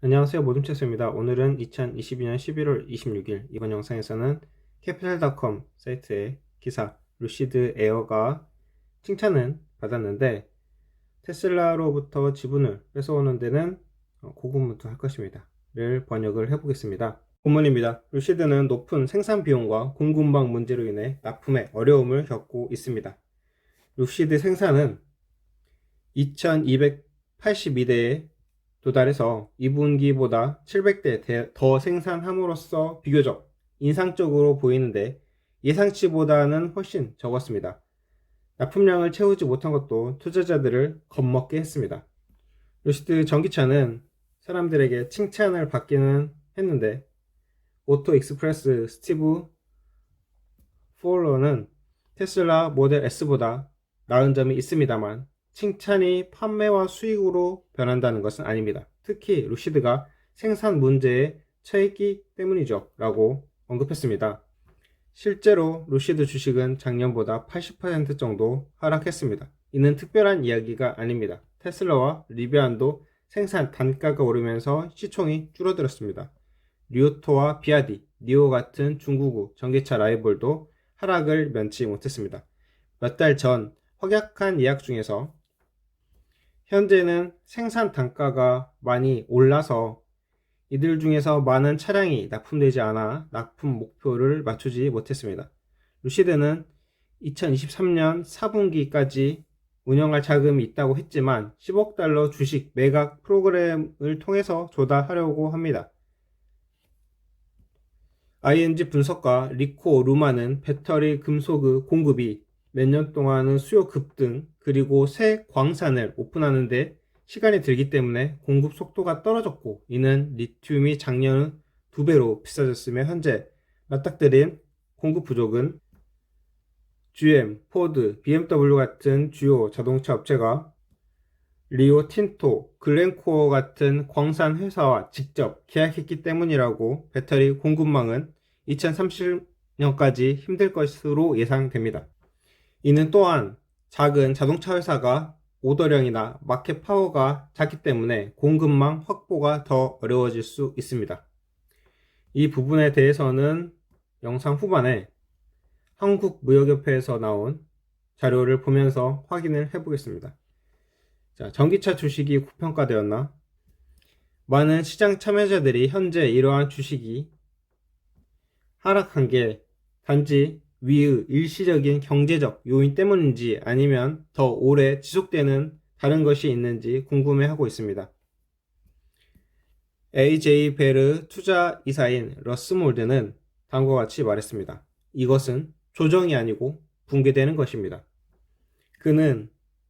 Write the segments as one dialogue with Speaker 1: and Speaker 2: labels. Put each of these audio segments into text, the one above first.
Speaker 1: 안녕하세요. 모둠체스입니다. 오늘은 2022년 11월 26일 이번 영상에서는 캐피탈닷컴 사이트의 기사 루시드 에어가 칭찬은 받았는데 테슬라로부터 지분을 뺏어오는 데는 고군분투할 것입니다. 를 번역을 해보겠습니다. 본문입니다. 루시드는 높은 생산 비용과 공급망 문제로 인해 납품에 어려움을 겪고 있습니다. 루시드 생산은 2282대에 도달해서 2분기보다 700대 더 생산함으로써 비교적 인상적으로 보이는데 예상치보다는 훨씬 적었습니다. 납품량을 채우지 못한 것도 투자자들을 겁먹게 했습니다. 루시드 전기차는 사람들에게 칭찬을 받기는 했는데 오토 익스프레스 스티브 포러는 테슬라 모델 S보다 나은 점이 있습니다만 칭찬이 판매와 수익으로 변한다는 것은 아닙니다. 특히 루시드가 생산 문제에 처했기 때문이죠 라고 언급했습니다. 실제로 루시드 주식은 작년보다 80% 정도 하락했습니다. 이는 특별한 이야기가 아닙니다. 테슬라와 리비안도 생산 단가가 오르면서 시총이 줄어들었습니다. 리오토와 비아디, 니오 같은 중국우 전기차 라이벌도 하락을 면치 못했습니다. 몇 달 전 확약한 예약 중에서 현재는 생산 단가가 많이 올라서 이들 중에서 많은 차량이 납품되지 않아 납품 목표를 맞추지 못했습니다. 루시드는 2023년 4분기까지 운영할 자금이 있다고 했지만 10억 달러 주식 매각 프로그램을 통해서 조달하려고 합니다. ING 분석가 리코 루마는 배터리 금속 공급이 몇 년 동안은 수요 급등 그리고 새 광산을 오픈하는데 시간이 들기 때문에 공급 속도가 떨어졌고 이는 리튬이 작년 2배로 비싸졌으며 현재 맞닥뜨린 공급 부족은 GM, 포드, BMW 같은 주요 자동차 업체가 리오 틴토, 글렌코어 같은 광산 회사와 직접 계약했기 때문이라고 배터리 공급망은 2030년까지 힘들 것으로 예상됩니다. 이는 또한 작은 자동차 회사가 오더량이나 마켓 파워가 작기 때문에 공급망 확보가 더 어려워질 수 있습니다. 이 부분에 대해서는 영상 후반에 한국무역협회에서 나온 자료를 보면서 확인을 해보겠습니다. 자, 전기차 주식이 고평가되었나? 많은 시장 참여자들이 현재 이러한 주식이 하락한 게 단지 위의 일시적인 경제적 요인 때문인지 아니면 더 오래 지속되는 다른 것이 있는지 궁금해하고 있습니다. AJ 벨의 투자 이사인 러스 몰드는 다음과 같이 말했습니다. 이것은 조정이 아니고 붕괴되는 것입니다. 그는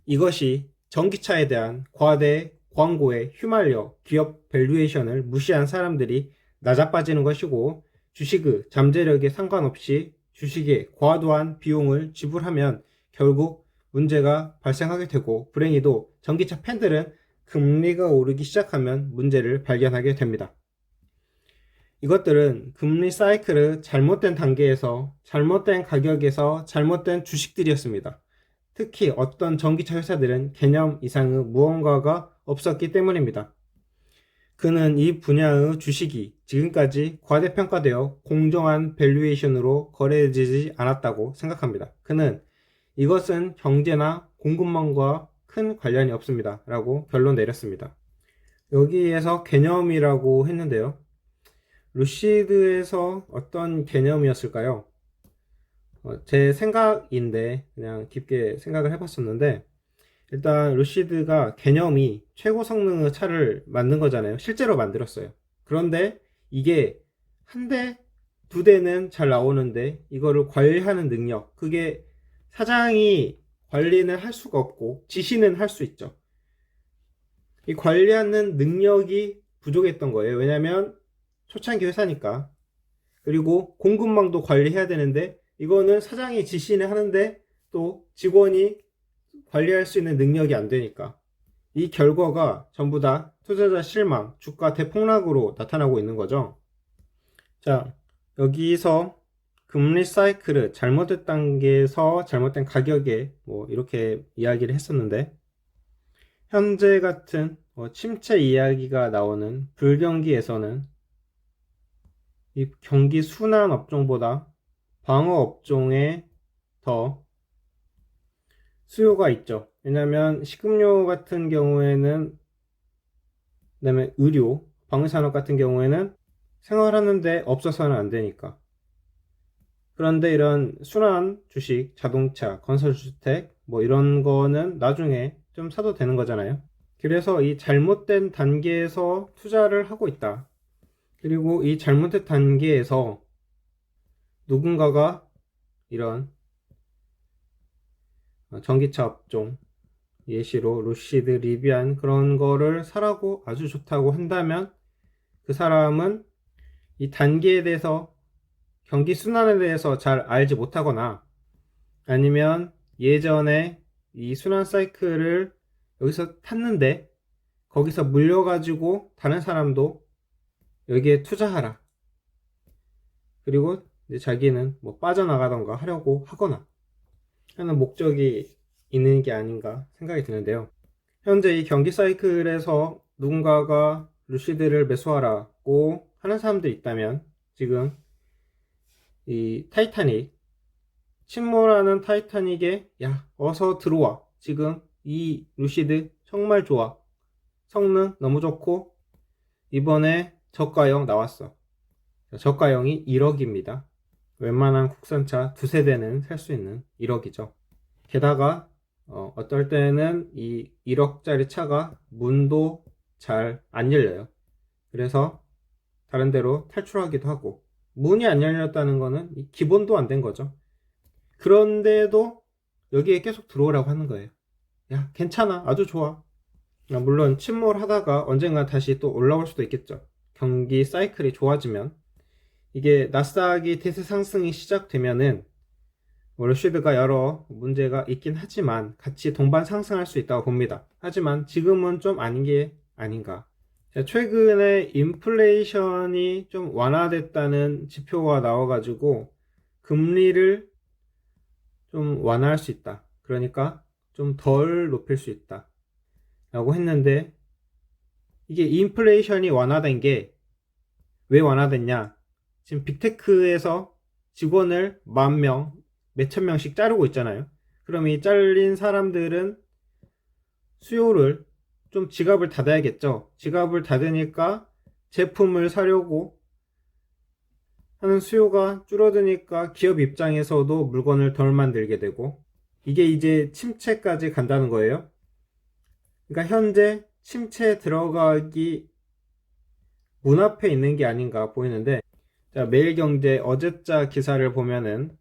Speaker 1: 이것이 전기차에 대한 과대 광고에 휘말려 기업 밸류에이션을 무시한 사람들이 낮아빠지는 것이고 주식의 잠재력에 상관없이 주식에 과도한 비용을 지불하면 결국 문제가 발생하게 되고 불행히도 전기차 팬들은 금리가 오르기 시작하면 문제를 발견하게 됩니다. 이것들은 금리 사이클의 잘못된 단계에서 잘못된 가격에서 잘못된 주식들이었습니다. 특히 어떤 전기차 회사들은 개념 이상의 무언가가 없었기 때문입니다. 그는 이 분야의 주식이 지금까지 과대평가되어 공정한 밸류에이션으로 거래되지 않았다고 생각합니다. 그는 이것은 경제나 공급망과 큰 관련이 없습니다. 라고 결론 내렸습니다. 여기에서 개념이라고 했는데요. 루시드에서 어떤 개념이었을까요? 제 생각인데 그냥 깊게 생각을 해봤었는데 일단 루시드가 개념이 최고 성능의 차를 만든 거잖아요. 실제로 만들었어요. 그런데 이게 한 대, 두 대는 잘 나오는데 이거를 관리하는 능력, 그게 사장이 관리는 할 수가 없고 지시는 할 수 있죠. 이 관리하는 능력이 부족했던 거예요. 왜냐면 초창기 회사니까. 그리고 공급망도 관리해야 되는데 이거는 사장이 지시는 하는데 또 직원이 관리할 수 있는 능력이 안 되니까 이 결과가 전부 다 투자자 실망, 주가 대폭락으로 나타나고 있는 거죠. 자, 여기서 금리 사이클을 잘못된 단계에서 잘못된 가격에 뭐 이렇게 이야기를 했었는데 현재 같은 침체 이야기가 나오는 불경기에서는 이 경기 순환 업종보다 방어 업종에 더 수요가 있죠. 왜냐하면 식음료 같은 경우에는, 그다음에 의료, 방위산업 같은 경우에는 생활하는데 없어서는 안 되니까. 그런데 이런 순환 주식, 자동차, 건설주택 이런 거는 나중에 좀 사도 되는 거잖아요. 그래서 이 잘못된 단계에서 투자를 하고 있다. 그리고 이 잘못된 단계에서 누군가가 이런 전기차 업종, 예시로 루시드, 리비안 그런 거를 사라고 아주 좋다고 한다면 그 사람은 이 단계에 대해서, 경기 순환에 대해서 잘 알지 못하거나, 아니면 예전에 이 순환 사이클을 여기서 탔는데 거기서 물려가지고 다른 사람도 여기에 투자하라, 그리고 이제 자기는 빠져나가던가 하려고 하거나 하는 목적이 있는 게 아닌가 생각이 드는데요. 현재 이 경기 사이클에서 누군가가 루시드를 매수하라고 하는 사람들이 있다면, 지금 이 타이타닉, 침몰하는 타이타닉에 야 어서 들어와, 지금 이 루시드 정말 좋아, 성능 너무 좋고 이번에 저가형 나왔어. 저가형이 1억입니다 웬만한 국산차 두세 대는 살 수 있는 1억이죠 게다가 어떨 때는 이 1억짜리 차가 문도 잘 안 열려요. 그래서 다른 데로 탈출하기도 하고, 문이 안 열렸다는 거는 기본도 안 된 거죠. 그런데도 여기에 계속 들어오라고 하는 거예요. 야 괜찮아, 아주 좋아. 물론 침몰하다가 언젠가 다시 또 올라올 수도 있겠죠. 경기 사이클이 좋아지면. 이게 나스닥이 대세 상승이 시작되면은 루시드가 여러 문제가 있긴 하지만 같이 동반 상승할 수 있다고 봅니다. 하지만 지금은 좀 아닌 게 아닌가. 최근에 인플레이션이 좀 완화됐다는 지표가 나와가지고 금리를 좀 완화할 수 있다, 그러니까 좀 덜 높일 수 있다 라고 했는데, 이게 인플레이션이 완화된 게 왜 완화됐냐, 지금 빅테크에서 직원을 10,000명, 몇천 명씩 자르고 있잖아요. 그럼 이 잘린 사람들은 수요를 좀, 지갑을 닫아야겠죠. 지갑을 닫으니까 제품을 사려고 하는 수요가 줄어드니까 기업 입장에서도 물건을 덜 만들게 되고, 이게 이제 침체까지 간다는 거예요. 그러니까 현재 침체에 들어가기 문 앞에 있는 게 아닌가 보이는데, 자, 매일경제 어제자 기사를 보면은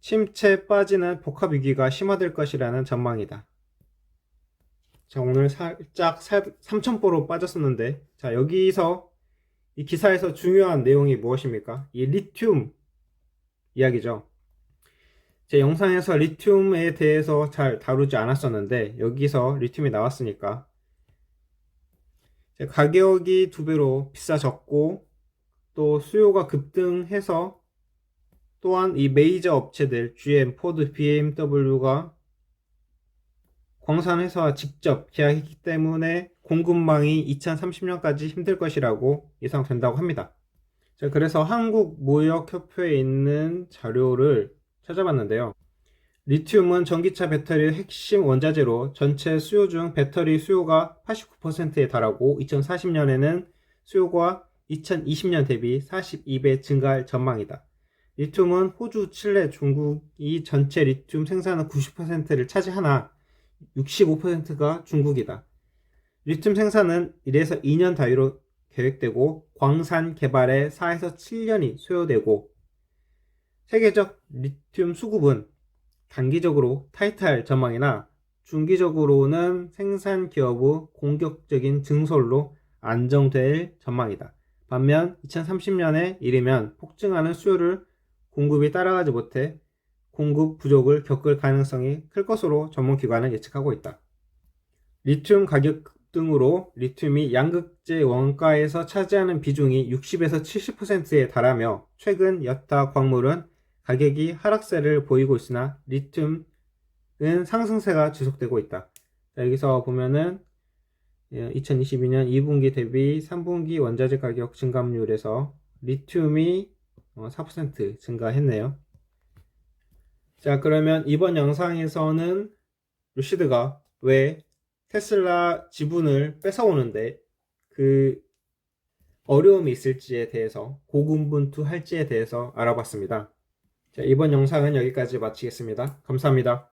Speaker 1: 침체 빠지는 복합위기가 심화될 것이라는 전망이다. 자, 오늘 살짝 3,000%로 빠졌었는데, 자, 여기서 이 기사에서 중요한 내용이 무엇입니까? 이 리튬 이야기죠. 제 영상에서 리튬에 대해서 잘 다루지 않았었는데 여기서 리튬이 나왔으니까, 가격이 2배로 비싸졌고 또 수요가 급등해서, 또한 이 메이저 업체들 GM, 포드, BMW가 광산회사와 직접 계약했기 때문에 공급망이 2030년까지 힘들 것이라고 예상된다고 합니다. 자, 그래서 한국무역협회에 있는 자료를 찾아봤는데요. 리튬은 전기차 배터리의 핵심 원자재로 전체 수요 중 배터리 수요가 89%에 달하고 2040년에는 수요가 2020년 대비 42배 증가할 전망이다. 리튬은 호주, 칠레, 중국이 전체 리튬 생산의 90%를 차지하나 65%가 중국이다. 리튬 생산은 1에서 2년 단위로 계획되고 광산 개발에 4에서 7년이 소요되고, 세계적 리튬 수급은 단기적으로 타이트할 전망이나 중기적으로는 생산 기업의 공격적인 증설로 안정될 전망이다. 반면 2030년에 이르면 폭증하는 수요를 공급이 따라가지 못해 공급 부족을 겪을 가능성이 클 것으로 전문기관은 예측하고 있다. 리튬 가격 급등으로 리튬이 양극재 원가에서 차지하는 비중이 60에서 70%에 달하며, 최근 여타 광물은 가격이 하락세를 보이고 있으나 리튬은 상승세가 지속되고 있다. 자, 여기서 보면은 2022년 2분기 대비 3분기 원자재 가격 증감률에서 리튬이 4% 증가했네요. 자, 그러면 이번 영상에서는 루시드가 왜 테슬라 지분을 뺏어오는데 그 어려움이 있을지에 대해서, 고군분투할지에 대해서 알아봤습니다. 자, 이번 영상은 여기까지 마치겠습니다. 감사합니다.